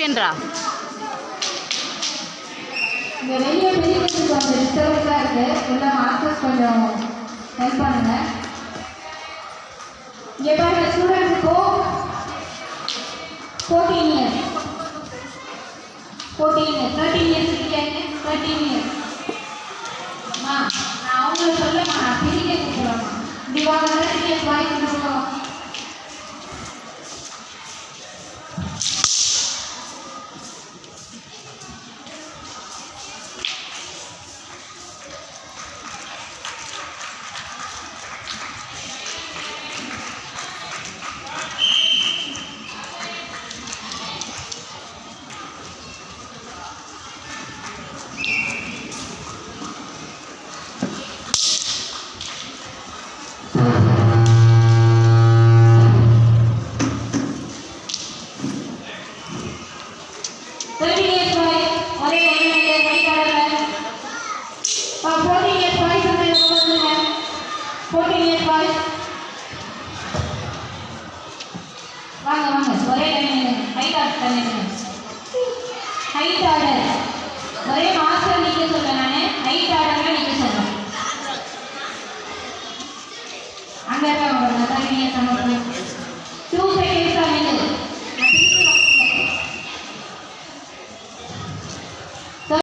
சாம்பியன்ரா. இங்கே வெளியே பிரிக்கிறதுக்கு கொஞ்சம் டிஸ்டர்பன்ஸாக இருக்குது. உள்ள மாஸ்டர்ஸ் கொஞ்சம் ஹெல்ப் பண்ணுங்க. இங்கே பாருங்க, ஸ்டூடெண்ட்ஸுக்கோ 14 இயர்ஸ் 13 இயர்ஸ் இருக்காங்க. 13 இயர்ஸ் நான் அவங்கள சொல்லமா, நான் பிரிக்க கூப்பிடலாமா? இப்படி வாங்க, 13 இயர்ஸ் பாய்ஸ் இருக்கோம். வாங்க வாங்க, ஒரே ஹைட் ஆர்டர் ஒரே மாஸ்டர் நீங்க சொல்ல, நான் ஹைட் ஆர்டர்ல நீங்க சொல்றேன். அங்க இருக்க சமர்ப்பணம்